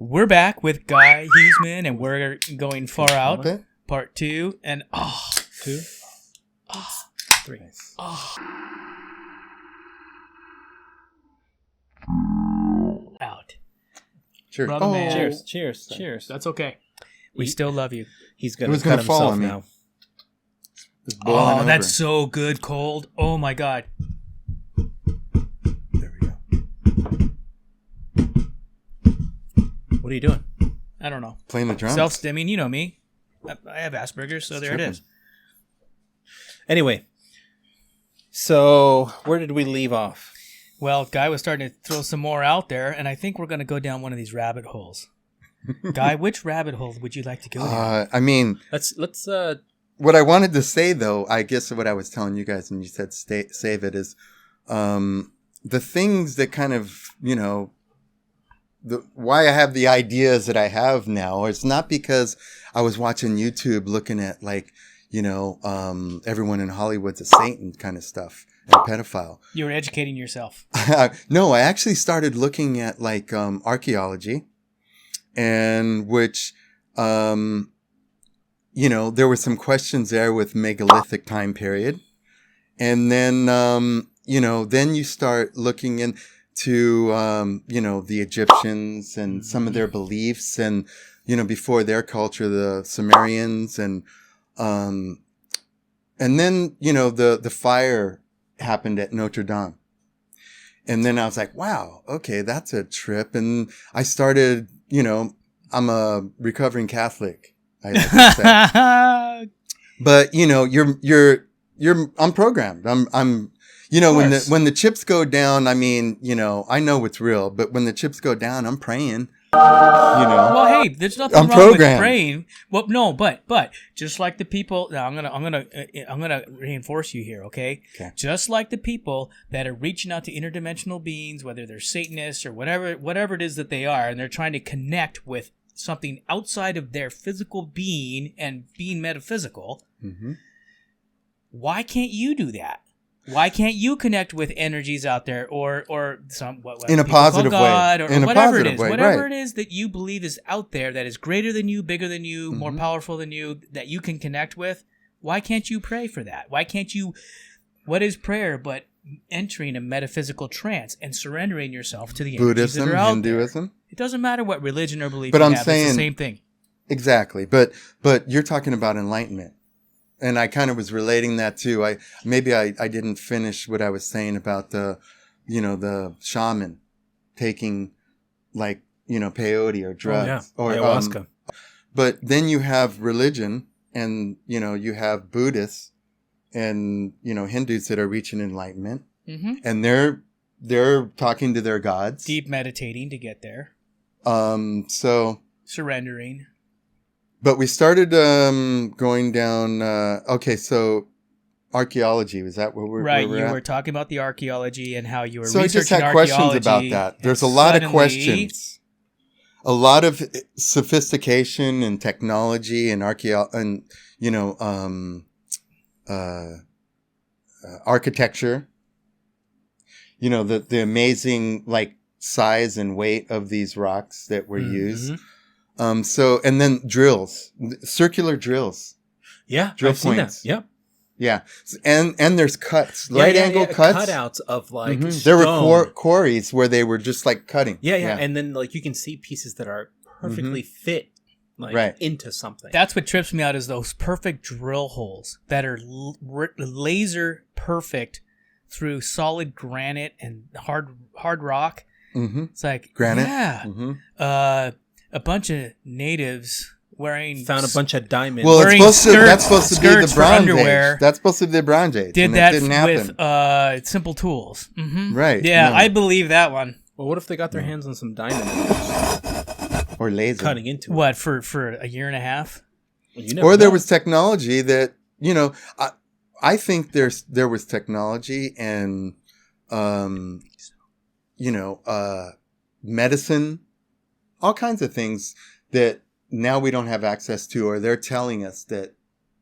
We're back with Guy Huseman, and we're going far out. Okay. Part 2, and Two, three. Nice. Out. Sure. Brother man. Cheers. That's okay. We still love you. He's It gonna was cut gonna fall himself on me. now. It's boiling Oh, over. that's so good, cold. Oh my God. There we go. What are you doing? I don't know. Playing the drums. Self-stimming, you know me. I have Asperger's, so It's there it tripping. is. Anyway, so where did we leave off? Well, Guy was starting to throw some more out there, and I think we're going to go down one of these rabbit holes. Guy, which rabbit hole would you like to go down? I mean, Let's what I wanted to say, though, I guess what I was telling you guys when you said save it is the things that kind of, why I have the ideas that I have now. It's not because I was watching YouTube looking at everyone in Hollywood's a Satan kind of stuff and a pedophile. You were educating yourself. No, I actually started looking at archaeology, and which, there were some questions there with megalithic time period. And then, then you start looking into, the Egyptians and some of their beliefs and, before their culture, the Sumerians and then, the fire happened at Notre Dame. And then I was like, wow, okay, that's a trip. And I started, I'm a recovering Catholic, I like to say. But, I'm programmed. I'm when the chips go down, I mean, I know it's real, but when the chips go down, I'm praying. Well, hey, there's nothing I'm wrong programmed. with praying. Well, no, but just like the people, now I'm gonna reinforce you here, okay? Okay. Just like the people that are reaching out to interdimensional beings, whether they're Satanists or whatever it is that they are, and they're trying to connect with something outside of their physical being and being metaphysical. Mm-hmm. Why can't you do that? Why can't you connect with energies out there or some what in a people call positive God, way? or In a whatever it positive is, way, whatever right. it is that you believe is out there that is greater than you, bigger than you, more Mhm. powerful than you, that you can connect with? Why can't you pray for that? Why can't you? What is prayer but entering a metaphysical trance and surrendering yourself to the energies Buddhism, that are out Hinduism. there? It doesn't matter what religion or belief But you I'm have; it's saying- the same thing. Exactly. But you're talking about enlightenment. And I kind of was relating that too. I didn't finish what I was saying about the shaman taking peyote or drugs or ayahuasca. but then you have religion and you have Buddhists and Hindus that are reaching enlightenment Mm-hmm. and they're talking to their gods. Deep meditating to get there, So surrendering. but we started going down. So archaeology, was that where we're Right, where you we're at? were talking about the archaeology and how you were So I researching just had questions about archaeology, that. and There's a lot of suddenly- questions, a lot of sophistication and technology and architecture. The amazing size and weight of these rocks that were used. So and then drills, circular drills. Yeah, Drill I've seen that. points. Yep. Yeah, and there's cuts, right angle cuts. cutouts of Mhm. There were stone. quarries where they were just cutting. Yeah, and then you can see pieces that are perfectly fit Right. into something. That's what trips me out is those perfect drill holes that are laser perfect through solid granite and hard rock. Mm-hmm. It's like Granite. yeah, Mm-hmm. a bunch of natives wearing Found a bunch of diamonds. Well, Wearing that's supposed to be the skirts for Bronze underwear. Age. That's supposed to be the Bronze Age. did and that it didn't happen. with simple tools. Mm-hmm. Right, Yeah, no. I believe that one. Well, what if they got their hands on some diamonds Or laser. cutting into it? What for a year and a half? Well, you never Or there know. was technology that I think there was technology and medicine, all kinds of things that now we don't have access to, or they're telling us that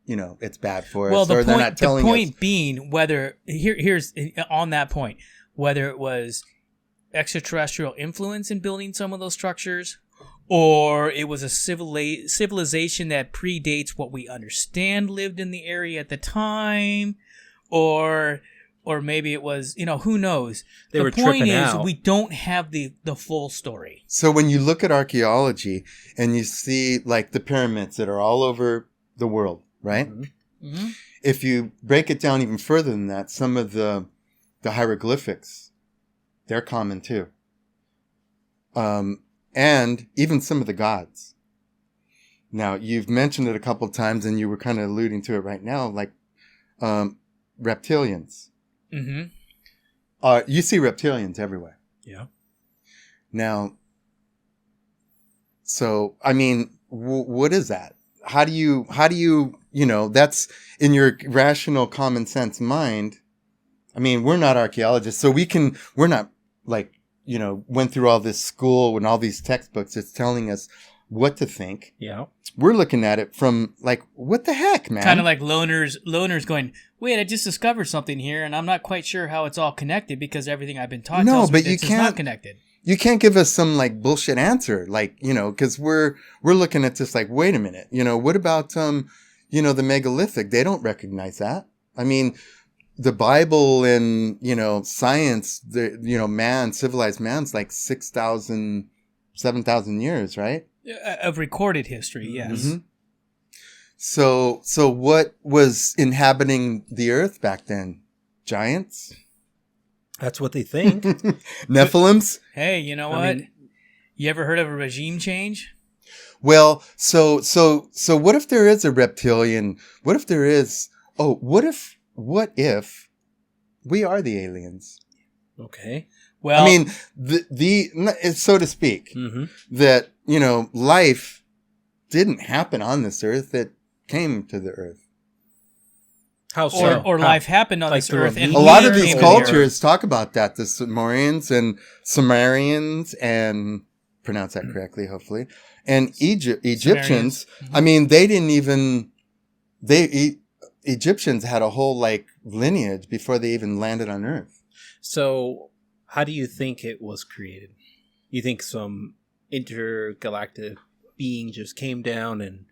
it's bad for Well, us, or they're not the telling point us. being whether here's on that point, whether it was extraterrestrial influence in building some of those structures, or it was a civilization that predates what we understand lived in the area at the time, or maybe it was, who knows. They were tripping out. We don't have the full story. So when you look at archaeology and you see like the pyramids that are all over the world, right? Mm-hmm. If you break it down even further than that, some of the hieroglyphics, they're common too. And even some of the gods. Now, you've mentioned it a couple of times and you were kind of alluding to it right now, like reptilians. Mm-hmm. You see reptilians everywhere. Yeah. Now, so, I mean, what is that? How do you, that's in your rational common sense mind. I mean, we're not archaeologists, so we're not like, went through all this school and all these textbooks. It's telling us what to think. Yeah. We're looking at it from like, what the heck, man? Kind of like loners going, wait, I just discovered something here, and I'm not quite sure how it's all connected because everything I've been taught tells me it's not connected. You can't give us some like bullshit answer, like, because we're looking at this like, wait a minute, what about, the megalithic? They don't recognize that. I mean, the Bible and, science, civilized man's like 6,000, 7,000 years, right? Of recorded history, yes. Mm-hmm. So what was inhabiting the earth back then? Giants? That's what they think. Nephilims? Hey, you know what? You ever heard of a regime change? Well, so what if there is a reptilian? What if there is? Oh, what if we are the aliens? Okay. Well, I mean, so to speak, mm-hmm. that life didn't happen on this earth; it came to the earth. How so? Or life happened on this earth. And a lot of these cultures talk about that. The Sumerians and Sumerians, and pronounce that correctly, hopefully. And Egyptians. Mm-hmm. I mean, they didn't even. Egyptians had a whole like lineage before they even landed on Earth. So, how do you think it was created? You think some intergalactic being just came down and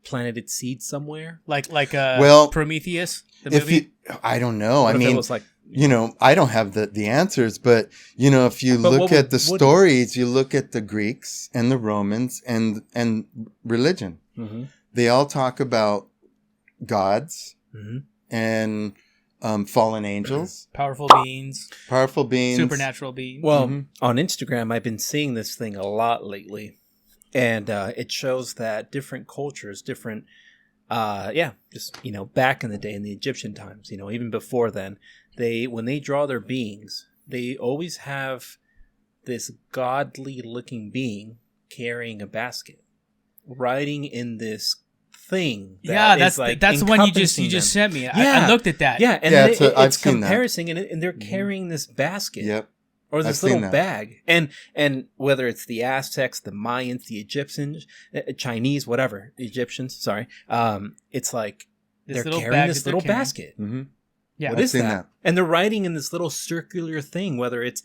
planted its seed somewhere, like Prometheus, the movie? I don't know. What I mean, it was like, I don't have the answers, but if you look at the stories, you look at the Greeks and the Romans and religion. Mm-hmm. They all talk about gods mm-hmm. and fallen angels, powerful beings, supernatural beings. Well, on Instagram, I've been seeing this thing a lot lately. And it shows that different cultures, back in the day, in the Egyptian times, even before then, when they draw their beings, they always have this godly-looking being carrying a basket, riding in this thing. That's the one you just sent me. I looked at that. Yeah, and it's comparison, and they're carrying this basket. Yep. Or this little bag. And whether it's the Aztecs, the Mayans, the Egyptians, Chinese, whatever, Egyptians, sorry. It's like they're carrying this little basket. Mm-hmm. Yeah. What is that? And they're riding in this little circular thing, whether it's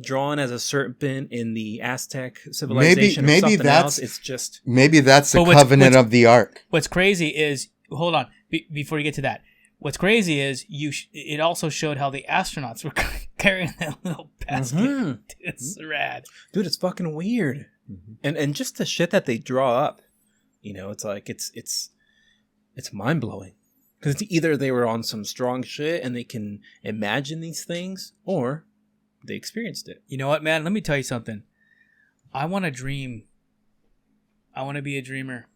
drawn as a serpent in the Aztec civilization or something else. It's just... Maybe that's the covenant of the Ark. What's crazy is... Hold on. Before you get to that. What's crazy is it also showed how the astronauts were carrying that little basket. Mm-hmm. It's rad. Dude, it's fucking weird. Mm-hmm. And just the shit that they draw up, it's like it's mind-blowing. Because either they were on some strong shit and they can imagine these things, or they experienced it. You know what, man? Let me tell you something. I want to dream. I want to be a dreamer.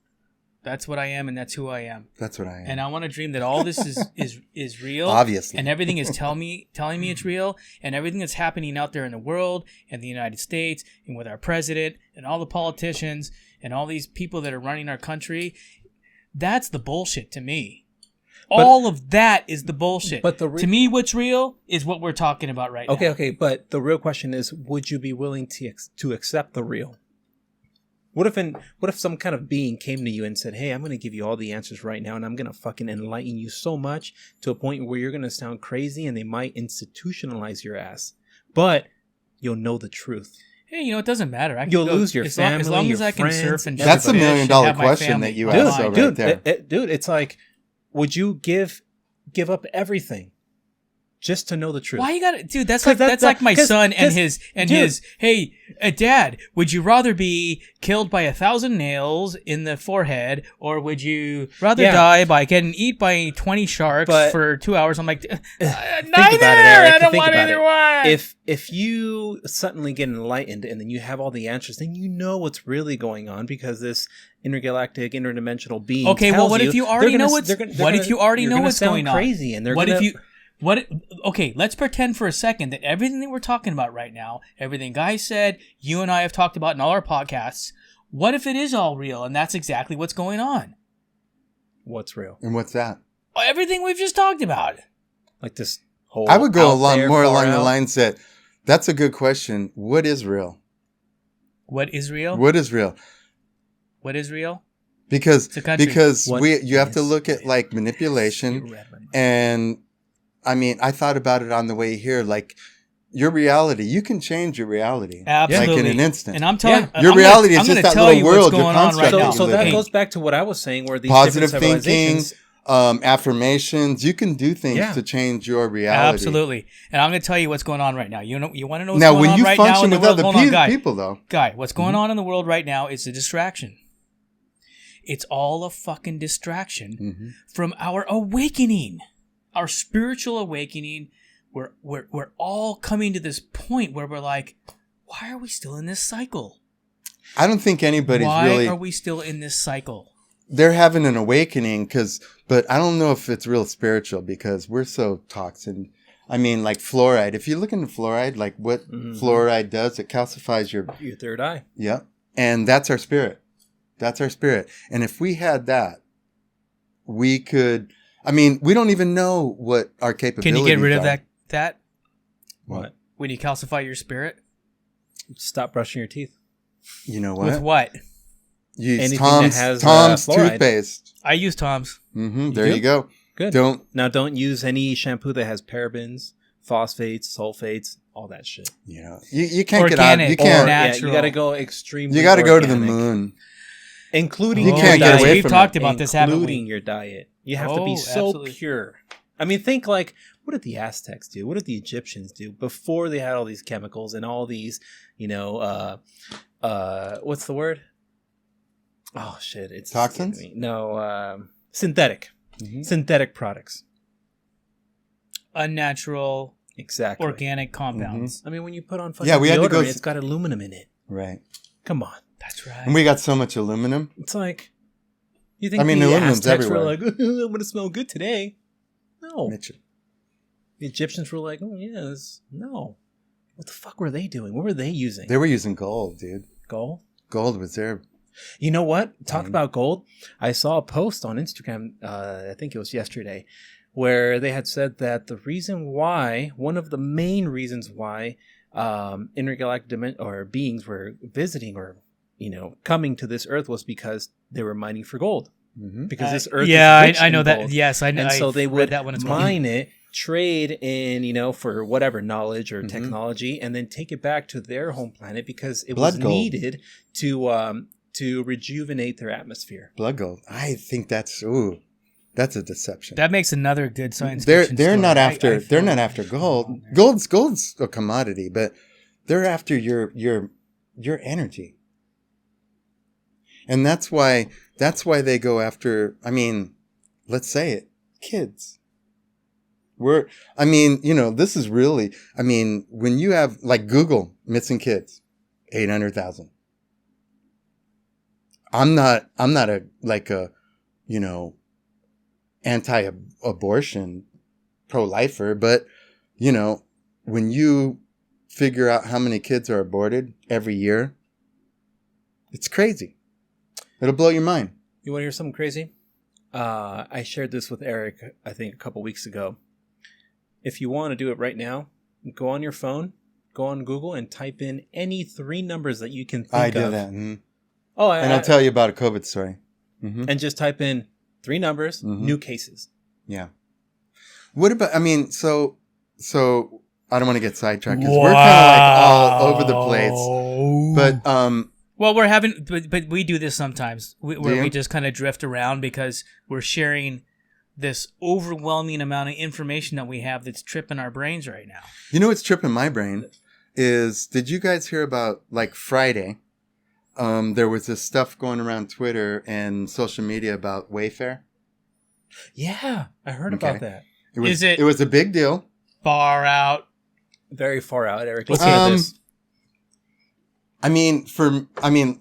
That's what I am, and that's who I am. That's what I am. And I want to dream that all this is real. Obviously. And everything is telling me it's real, and everything that's happening out there in the world and the United States and with our president and all the politicians and all these people that are running our country, that's the bullshit to me. All of that is the bullshit. But to me, what's real is what we're talking about right now. Okay, but the real question is, would you be willing to accept the real? What if some kind of being came to you and said, hey, I'm going to give you all the answers right now, and I'm going to fucking enlighten you so much to a point where you're going to sound crazy and they might institutionalize your ass, but you'll know the truth. Hey, it doesn't matter. I can You'll go, lose your family, as long your as I can friends, surf and That's a fish $1 million and have my question family that you online. asked, so right there. Dude, it's like, would you give up everything just to know the truth? Why you gotta, dude? That's 'Cause like my son and dude. his. Hey, Dad, would you rather be killed by 1,000 nails in the forehead, or would you rather die by getting eaten by 20 sharks for 2 hours? I'm like, think neither. about it, Eric. I don't Think want about either it. one. If you suddenly get enlightened and then you have all the answers, then you know what's really going on because this intergalactic, interdimensional being. Okay, well, what if you already know what's? What if you already know what's going on? Crazy, and they're what gonna, if you? What? Okay, let's pretend for a second that everything that we're talking about right now, everything Guy said, you and I have talked about in all our podcasts. What if it is all real and that's exactly what's going on? What's real? And what's that? Everything we've just talked about. Like this whole. I would go more along out. the lines that that's a good question. What is real? What is real? What is real? What is real? Because What you have to is look at like manipulation, and I mean, I thought about it on the way here. Like your reality, you can change your reality, absolutely, like in an instant. And I'm telling your reality is just that little world you're constructing. So that goes back to what I was saying, where these positive different thinking, civilizations, affirmations. You can do things to change your reality. Absolutely, and I'm going to tell you what's going on right now. You want to know what's now going when on you right function now in with the world? other people, though, Guy, what's going on in the world right now is a distraction. It's all a fucking distraction from our awakening, our spiritual awakening. We're all coming to this point where we're like, why are we still in this cycle? I don't think anybody's Why are we still in this cycle? They're having an awakening but I don't know if it's real spiritual because we're so toxic. I mean, like fluoride. If you look into fluoride, like what fluoride does, it calcifies your third eye. Yeah. And that's our spirit. That's our spirit. And if we had that, we could, I mean, we don't even know what our capabilities are. Can you get rid of that? What? When you calcify your spirit? Stop brushing your teeth. You know what? With what? Use Tom's toothpaste. I use Tom's. There you go. Good. Don't use any shampoo that has parabens, phosphates, sulfates, all that shit. Yeah. You can't organic, get out. You can't. Natural. You got to go extremely. You got to go to the organic. moon. Including you can't get away We've from talked it. about this, haven't we? Including your diet. You have to be so absolutely. pure. I mean, think like, what did the Aztecs do? What did the Egyptians do before they had all these chemicals and all these, what's the word? Oh shit! It's toxins. No, synthetic products. Unnatural, exactly. Organic compounds. I mean, when you put on fucking we had to go. It's got aluminum in it. Right. Come on. That's right. And we got so much aluminum. It's like, you think the aluminum's Aztecs everywhere. were like, I'm going to smell good today. No. Mitchell. The Egyptians were like, no. What the fuck were they doing? What were they using? They were using gold, dude. Gold? Gold was there. You know what? Talk about gold. I saw a post on Instagram, I think it was yesterday, where they had said that one of the main reasons why intergalactic beings were visiting or coming to this Earth was because they were mining for gold. Because this Earth is rich I know in that. gold. Yes, I know. And so they would that one as mine it, trade in, for whatever knowledge or technology, and then take it back to their home planet because it was needed to rejuvenate their atmosphere. Blood gold. I think that's a deception. That makes another good science. They're story. not after they're not after gold. Gold's a commodity, but they're after your energy. And that's why they go after, I mean, let's say it, kids. This is really, when you have like Google missing kids, 800,000. I'm not anti-abortion pro-lifer, but when you figure out how many kids are aborted every year, it's crazy. It'll blow your mind. You want to hear something crazy? I shared this with Eric, I think a couple weeks ago. If you want to do it right now, go on your phone, go on Google and type in any 3 numbers that you can think of. I do that. Mm-hmm. Oh, I'll tell you about a COVID story. Mm-hmm. And just type in 3 numbers, new cases. Yeah. What about, so I don't want to get sidetracked because we're kind of like all over the place. But well, but we do this sometimes where we just kind of drift around because we're sharing this overwhelming amount of information that we have that's tripping our brains right now. You know what's tripping my brain is, did you guys hear about like Friday? There was this stuff going around Twitter and social media about Wayfair. Yeah, I heard about that. It was a big deal. Far out. Very far out, Eric. Let's hear this. I mean,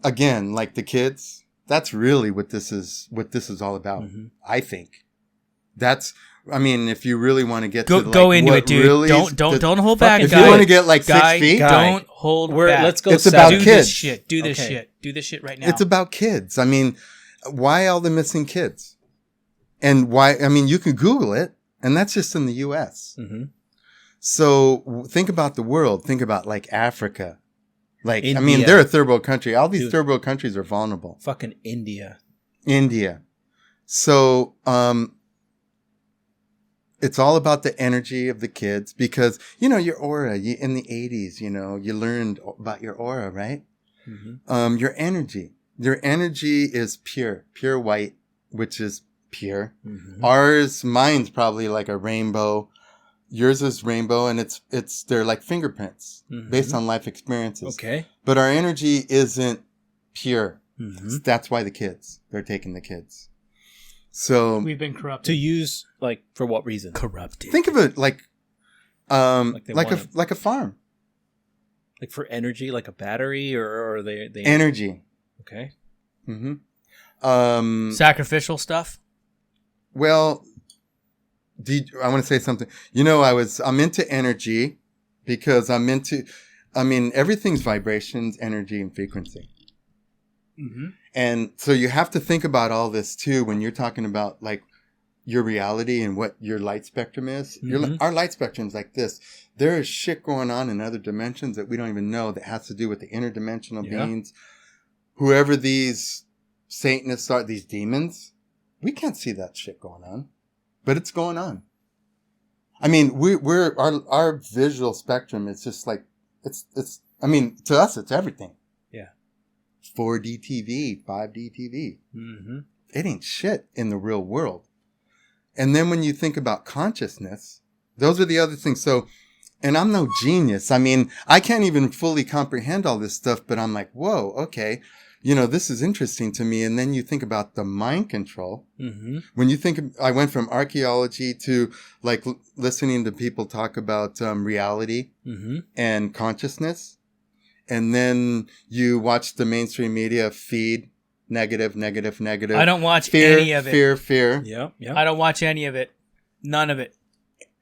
again, like the kids, that's really what this is all about. Mm-hmm. I think. If you really want to get go into it, dude. Really don't hold back. If you want to get like 6 feet, don't hold back. Let's go. It's about kids. Do this shit. Do this shit right now. It's about kids. I mean, why all the missing kids? And why? I mean, you can Google it, and that's just in the U.S. Mm-hmm. So think about the world. Think about like Africa. Like, India. I mean, they're a third world country. All these third world countries are vulnerable. Fucking India. So, it's all about the energy of the kids because, your aura, in the 80s, you learned about your aura, right? Mm-hmm. Your energy is pure white, which is pure. Mm-hmm. Mine's probably like a rainbow. Yours is rainbow, and they're like fingerprints based on life experiences. Okay. But our energy isn't pure. Mm-hmm. That's why they're taking the kids. So we've been corrupted. To use like for what reason? Corrupted. Think of it like a farm. Like for energy, like a battery, or they energy. Okay. Mm-hmm. Sacrificial stuff. Well, I want to say something. I'm into energy because everything's vibrations, energy, and frequency. Mm-hmm. And so you have to think about all this too when you're talking about like your reality and what your light spectrum is. Mm-hmm. Our light spectrum is like this. There is shit going on in other dimensions that we don't even know that has to do with the interdimensional beings. Whoever these Satanists are, these demons, we can't see that shit going on, but it's going on. I mean, our visual spectrum is just like, to us, it's everything. 4D TV, 5D TV. Mm-hmm. It ain't shit in the real world. And then when you think about consciousness, those are the other things. So, and I'm no genius. I mean, I can't even fully comprehend all this stuff, but I'm like, whoa, okay. This is interesting to me. And then you think about the mind control. Mm-hmm. When you think, I went from archaeology to like listening to people talk about reality and consciousness. And then you watch the mainstream media feed negative. I don't watch any of it. Fear. Yeah. I don't watch any of it. None of it.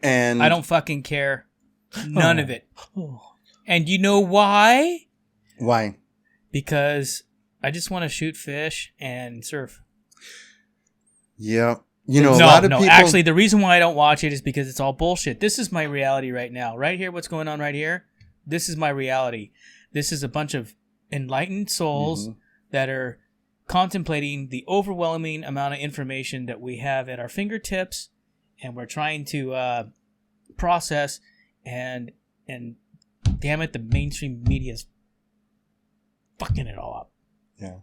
And I don't fucking care. None of it. And you know why? Why? Because I just want to shoot fish and surf. Yeah. A lot of people... Actually, the reason why I don't watch it is because it's all bullshit. This is my reality right now. Right here, what's going on right here? This is my reality. This is a bunch of enlightened souls that are contemplating the overwhelming amount of information that we have at our fingertips, and we're trying to process, and damn it, the mainstream media's fucking it all up. Yeah.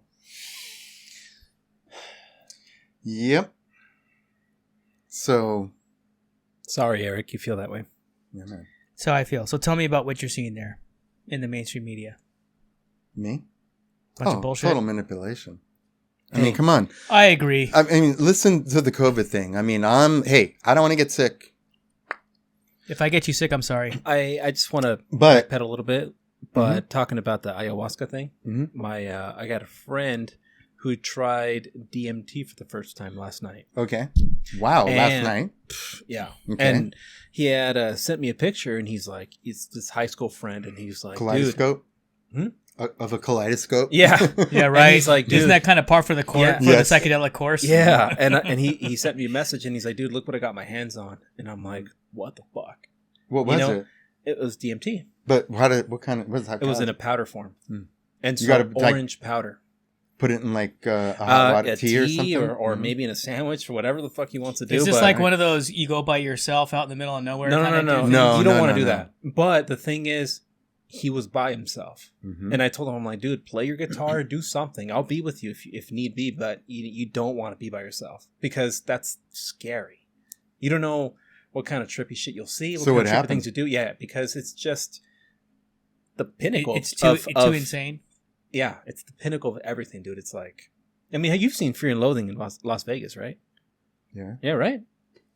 Yep. So. Sorry, Eric, you feel that way. Yeah, man. That's how I feel. So tell me about what you're seeing there in the mainstream media. Me? Bunch of bullshit. Total manipulation. I mean, come on. I agree. I mean, listen to the COVID thing. I mean, I don't want to get sick. If I get you sick, I'm sorry. I just want to pet a little bit. But talking about the ayahuasca thing, I got a friend who tried DMT for the first time last night. Okay. Wow, last night? Yeah. Okay. And he had sent me a picture, and he's like, it's this high school friend, and he's like, kaleidoscope? Of a kaleidoscope? Yeah. Yeah, right. And he's like, dude. Isn't that kind of par for the course, for the psychedelic course? Yeah. And he sent me a message, and he's like, dude, look what I got my hands on. And I'm like, what the fuck? What was it? It was DMT. But what kind of, what is that? It was in a powder form. And you so orange powder. put it in like a hot water a tea or something, or maybe in a sandwich or whatever the fuck he wants to do. It's just like one of those you go by yourself out in the middle of nowhere. No, No, you don't no, want to no, do no. that. But the thing is, he was by himself, Mhm. and I told him, I'm like, dude, play your guitar, do something. I'll be with you if need be, but you don't want to be by yourself because that's scary. You don't know what kind of trippy shit you'll see. So kind what of trippy happened? things you do. Yeah, because it's just the pinnacle. It's too insane. Yeah, it's the pinnacle of everything, dude. It's like, I mean, you've seen Fear and Loathing in Las Vegas, right? Yeah. Yeah, right?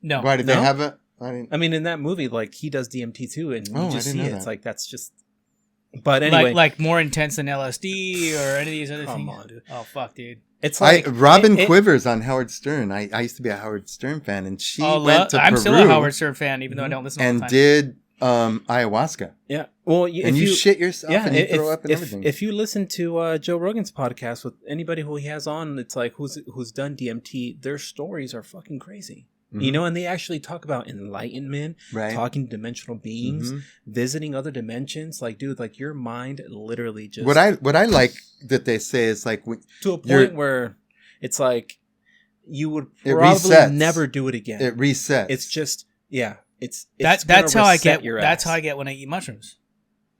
No. Why did they No? have it? I mean, in that movie, like, he does DMT too, and you Oh, I just didn't see know it. It's that. like, that's just... But anyway... Like more intense than LSD or any of these other Come things? on, dude. Oh, fuck, dude. It's like... Robin Quivers on Howard Stern. I used to be a Howard Stern fan, and she went to I'm Peru still a Howard Stern fan, even though I don't listen all the and time. did ayahuasca. Yeah. Well, And if you shit yourself and you throw up and if, everything. if you listen to Joe Rogan's podcast with anybody who he has on, it's like who's done DMT, their stories are fucking crazy. Mhm. You know, and they actually talk about enlightenment, Right. talking to dimensional beings, Mhm. visiting other dimensions. Like, dude, like your mind literally just What I like that they say is like to a you're- point where it's like you would It probably resets. never do it again. it resets. It's just it's That's gonna how I reset get. your That's ass. how I get when I eat mushrooms.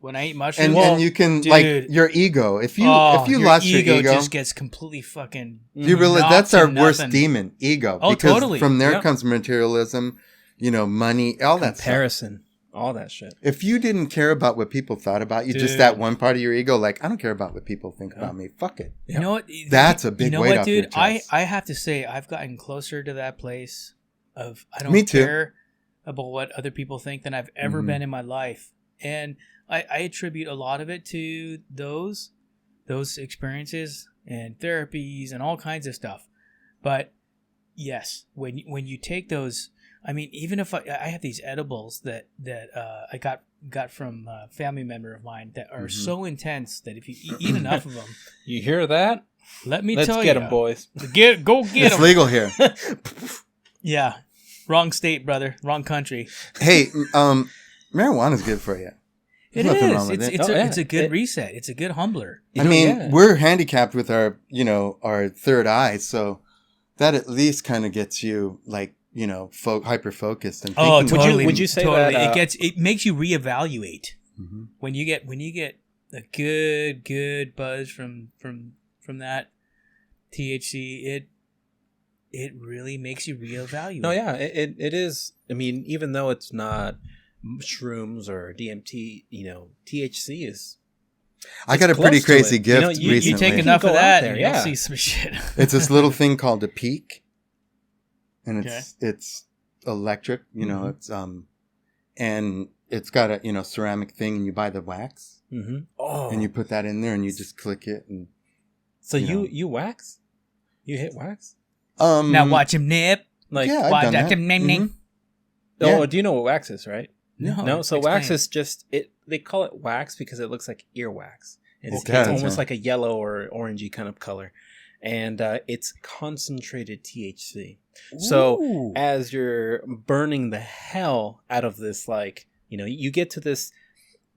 When I eat mushrooms, and you can dude. like your ego. If you your lost your ego, just gets completely fucking. you realize knocked that's our to worst nothing. demon, ego. Oh, because totally. From there Yep. comes materialism, money, all that stuff. Comparison, all that shit. If you didn't care about what people thought about you, just Dude. that one part of your ego, like I don't care about what people think about me. Fuck it. You know what? That's a big You know weight what, off your dude? chest. I have to say I've gotten closer to that place of I don't Me too. care about what other people think than I've ever Mhm. been in my life, and I attribute a lot of it to those experiences and therapies and all kinds of stuff. But yes, when you take those, I mean, even if I have these edibles that I got from a family member of mine that are so intense that if you eat enough of them, You hear that? let me Let's tell get you, them, boys. go get It's them. legal here. Yeah, wrong state, brother, wrong country. Hey, marijuana's good for you. It There's nothing is. wrong with it. It's a good reset. It's a good humbler. I mean, we're handicapped with our third eye, so that at least kind of gets you like, hyper focused and Oh, thinking. totally. Would you say totally. that, it makes you reevaluate Mhm. when you get a good buzz from that THC. It really makes you reevaluate. No, yeah, it is. I mean, even though it's not shrooms or DMT, THC is. I got a close pretty to crazy it. gift You recently. take enough Go of out that, there, and yeah. you'll see some shit. It's this little thing called a peak, and Okay. it's electric. Mhm. It's and it's got a ceramic thing, and you buy the wax, Mm-hmm. Oh, and you put that in there, and you just click it, and so you know. you wax? You hit wax? Now watch him nip. Like, yeah, I've Watch done that. him nip. nip. Mhm. oh, yeah. do you know what wax is, right? No, so explain. wax is just it. They call it wax because it looks like earwax. It's, Okay. it's Yeah, almost that's like a yellow or orangey kind of color, and it's concentrated THC. So Ooh. as you're burning the hell out of this, like you get to this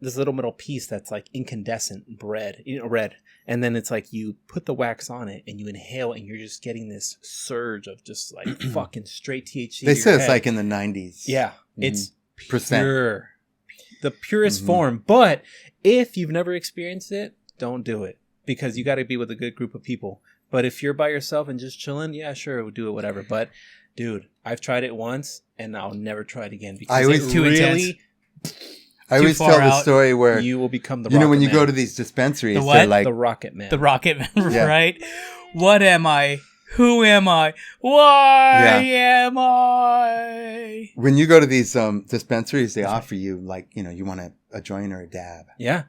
little middle piece that's like incandescent red, and then it's like you put the wax on it and you inhale, and you're just getting this surge of just like fucking straight THC. They to say your it's head. like in the 90s. Yeah, it's Percent. pure, the purest Mhm. form. But if you've never experienced it, don't do it because you got to be with a good group of people. But if you're by yourself and just chilling, yeah, sure, we'll do it, whatever. But dude, I've tried it once and I'll never try it again because I always- it Too really I always far tell the out. story where you will become the when Rocket you Man. go to these dispensaries, The what? they're like, the Rocket Man. The Rocket Man, Yeah. right? What am I? Who am I? Why Yeah. am I? when you go to these dispensaries, they offer you like, you want a joint or a dab. Yeah.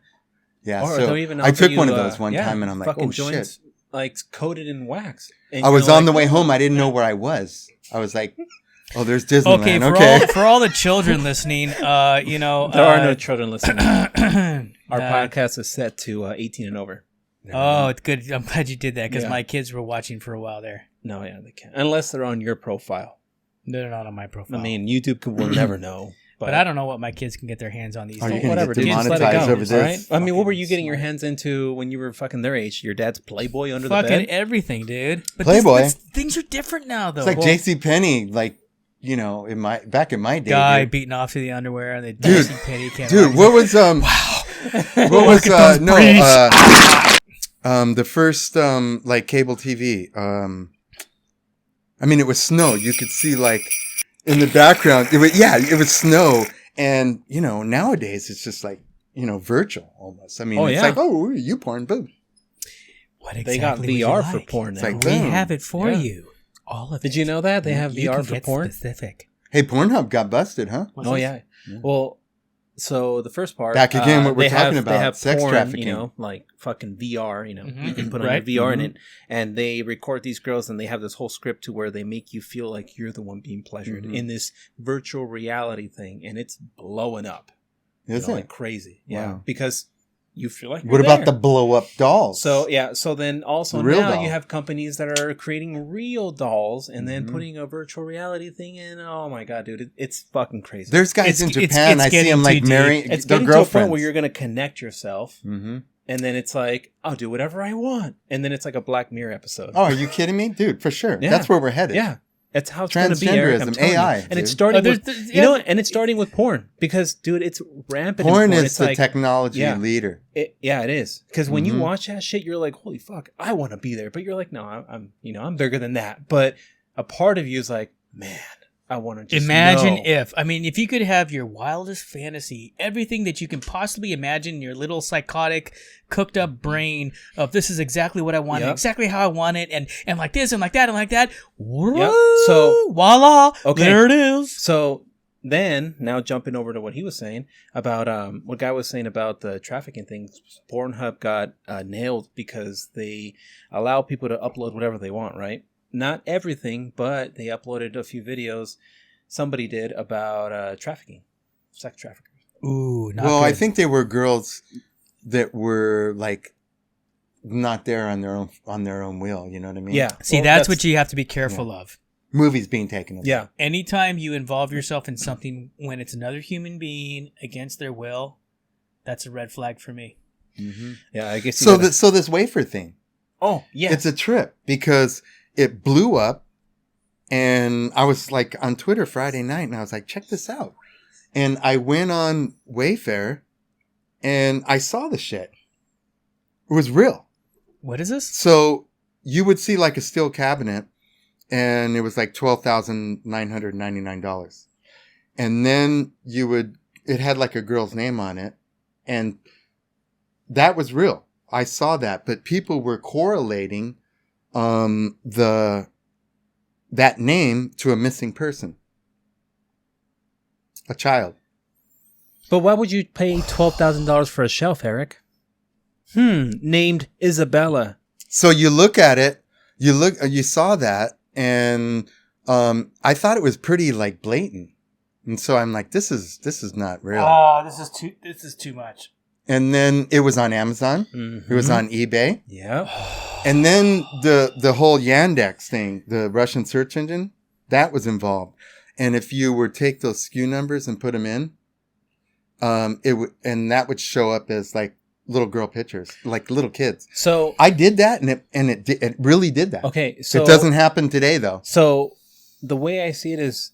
Yeah, Or so they'll even I offer took you, one of those one time, and I'm like, fucking oh joints, shit! like coated in wax. And I was you're on the like, way home. I didn't know where I was. I was like, oh, there's Disneyland. Okay, Okay, for all the children listening, There are no children listening. Our podcast is set to 18 and over. Oh, it's good. I'm glad you did that because Yeah. my kids were watching for a while there. No, yeah, they can't unless they're on your profile. They're not on my profile. I mean, YouTube will never know. But I don't know what my kids can get their hands on these Are you days. gonna Whatever, get dude. Just let it demonetized go. over this? Right? I mean, what were Fucking you getting your smart. hands into when you were fucking their age? Your dad's Playboy under the Fucking bed? everything, dude. But Playboy? things are different now, though. It's like J.C. Penney, like, you know, back in my day. guy dude. beating off to the underwear and the Dude, J.C. Penney can't. Dude, what was what was the first like cable TV? I mean, it was snow. You could see like in the background. It was snow, and you know, nowadays it's just like, you know, virtual almost. I mean, it's like, oh, you porn, boom. What exactly They got would you VR for like? porn now. It's like, We boom. have it for Yeah. you. All of it. Did you know that? They have You VR can for get porn? specific. Hey, Pornhub got busted, huh? What's Oh, this? yeah. Well, so the first part. Back again, what we're they talking have, about, They have sex porn, trafficking. you know, like fucking VR, you know, Mhm. you can put on Right. your VR in it, and they record these girls, and they have this whole script to where they make you feel like you're the one being pleasured Mhm. in this virtual reality thing, and it's blowing up. Is You know, it? like crazy? Yeah, Wow. because you feel like. What you're about the there. blow up dolls? So yeah, so then also The real now doll. you have companies that are creating real dolls and then Mhm. putting a virtual reality thing in. Oh my god, dude, it's fucking crazy. There's guys in Japan. I see getting them like too deep. marrying It's their getting to a point girlfriends. where you're going to connect yourself, Mm-hmm. and then it's like, I'll do whatever I want, and then it's like a Black Mirror episode. Oh, are you kidding me, dude? For sure. Yeah. That's where we're headed. Yeah, that's how it's going to be. Eric, I'm Transgenderism, telling you. AI, and dude. it's starting. there's- With, there's- you know, what? And it's starting with porn because, dude, it's rampant. Porn in porn. is It's the like, technology yeah. leader. It is because when you Mhm. watch that shit, you're like, "Holy fuck, I want to be there," but you're like, "No, I'm bigger than that." But a part of you is like, "Man, I want to just Imagine know." if you could have your wildest fantasy, everything that you can possibly imagine in your little psychotic, cooked up brain of this is exactly what I want, Yep. exactly how I want it, and like this and like that and like that. Yep. So- voila, Okay. there it is. So then, now jumping over to what he was saying about what guy was saying about the trafficking things, Pornhub got nailed because they allow people to upload whatever they want, right? Not everything, but they uploaded a few videos. Somebody did about trafficking, sex traffickers. Ooh, not Well, I good. think they were girls that were like not there on their own will. You know what I mean? Yeah. See, well, that's what you have to be careful of. Movies being taken. Of them. Yeah. Anytime you involve yourself in something when it's another human being against their will, that's a red flag for me. Mm-hmm. Yeah, I guess. So this wafer thing. Oh, yeah. It's a trip because it blew up, and I was like on Twitter Friday night, and I was like, check this out. And I went on Wayfair, and I saw the shit. It was real. What is this? So you would see like a steel cabinet, and it was like $12,999. And then it had like a girl's name on it, and that was real. I saw that, but people were correlating that name to a missing person, a child. But why would you pay $12,000 for a shelf, Eric? Named Isabella. So you look at it, you saw that, and I thought it was pretty like blatant, and so I'm like, this is not real. Oh, this is too much. And then it was on Amazon, Mm-hmm. it was on eBay, Yep. and then the whole Yandex thing, the Russian search engine, that was involved. And if you were take those SKU numbers and put them in, that would show up as like little girl pictures, like little kids. So I did that, and it really did that. okay, so It doesn't happen today though. So the way I see it is,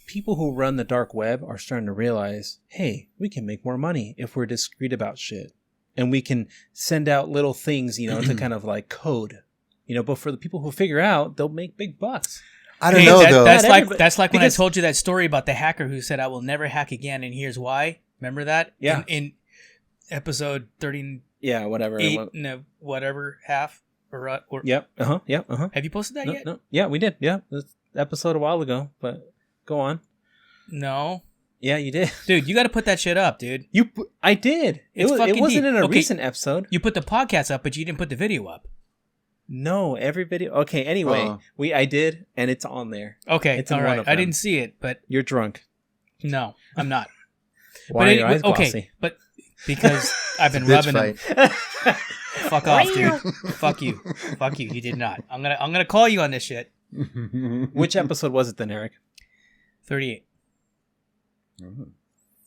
people who run the dark web are starting to realize, hey, we can make more money if we're discreet about shit, and we can send out little things, to kind of like code, But for the people who figure out, they'll make big bucks. I don't know though. That's Not like everybody- that's like when I because- told you that story about the hacker who said I will never hack again, and here's why. Remember that? Yeah. In episode 38, Yeah, whatever. no, whatever half or Yep. Yep. Have you posted that yet? No. Yeah, we did. Yeah, this episode a while ago. But go on. No, Yeah, you did. dude, you got to put that shit up, dude. I did. It's It fucking wasn't deep. in a Okay. recent episode. You put the podcast up, but you didn't put the video up. No, every video. Okay. Anyway, I did, and it's on there. Okay, It's in all one right. of I them. didn't see it, but You're drunk. no, I'm not. Why but are your eyes okay, glossy? but because I've been Bitch rubbing them. fight. Fuck off, dude. Fuck you. Fuck you. You did not. I'm gonna call you on this shit. Which episode was it then, Eric? 38.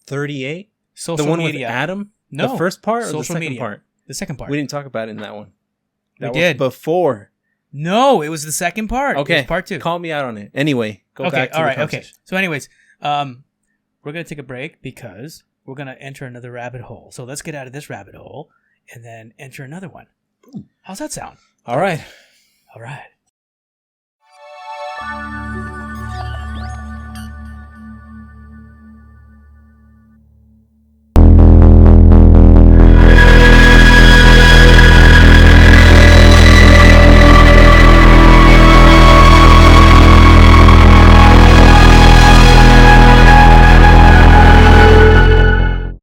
38? Social The one media. with Adam? No. The first part or Social the second media. part? The second part. We didn't talk about it in that one. That We did. was before. No, it was the second part. Okay. It was part 2. Call me out on it. Anyway, go back to the conversation. So anyways, we're going to take a break because we're going to enter another rabbit hole. So let's get out of this rabbit hole and then enter another one. How's that sound? All right. All right.